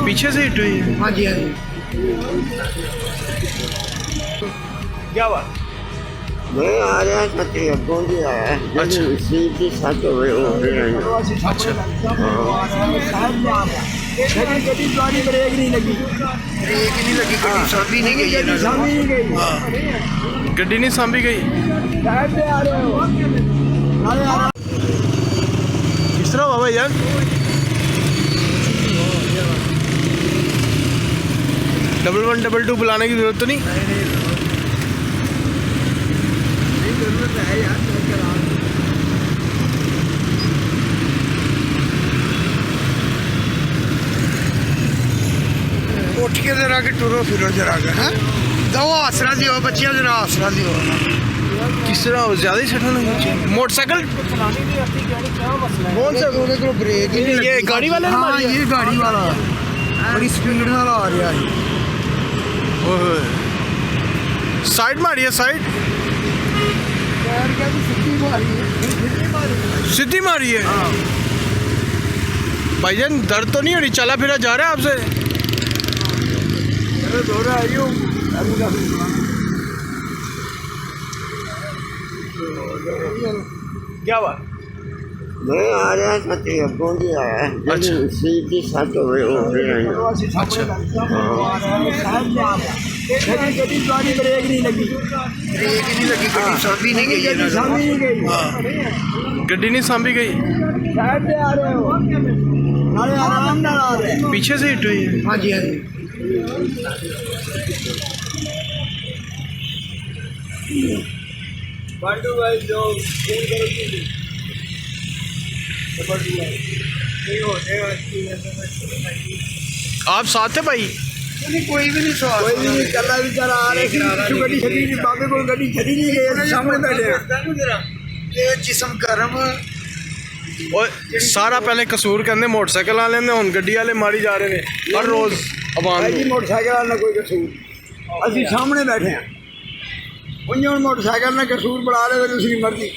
पीछे से हिट हुई है। हाँ जी हाँ जी। क्या बात? मैं आ रहा था अगों जी आया अच्छा। सीट की सच हो गई हो गई। अच्छा, ब्रेक नहीं लगी गड्डी सामी नहीं गई गड्डी नहीं सांभी गई। किस तरह हुआ भाई यार? डबल 1 डबल 2 बुलाने की जरूरत तो नहीं? जरूरत है यार। उठ के जरा के टुरो फिरो जरा के हैं दो आसरा दियो बच्चियां जरा आसरा दियो। किस तरह ज्यादा ही सटन लगी? मोटरसाइकिल कौन सा उन्हें को ब्रेक ही नहीं ये गाड़ी वाले ने हाँ मारी है? ये गाड़ी वाला बड़ी स्पीड नाल आ रहा है। ओए साइड मारी है, साइड यार क्या सीधी मारी है। सीधी मारी है। हाँ। भाईजान दर्द तो नहीं हो रही? चला फिरा जा रहा है आपसे? अरे दौड़ा आई हूँ क्या बात? मैं आ रहा था अगों जी आया अच्छा। सीट की सच हो गई हो गई। अच्छा, ब्रेक नहीं लगी गड्डी सामी नहीं गई। गड्डी नहीं सांभी गई। पीछे से हिट हुई है। हाँ जी हाँ जी। बांडू भाई जो आप साथ थे भाई? कोई भी नहीं कल बेचारा आ रहे गड्डी छड़ी नहीं बाबे को गड्डी छड़ी नहीं गई सामने बैठे ये जिसम गर्म और सारा पहले कसूर कहते मोटरसाइकिल वाले ने, हुण गड्डी वाले मारी जा रहे हैं हर रोज आवाम जी नूं। मोटरसाइकिल वाला कोई कसूर असि सामने बैठे हैं उन्हें मोटरसाइकिल ने कसूर बढ़ा रहे दूसरी मर्जी।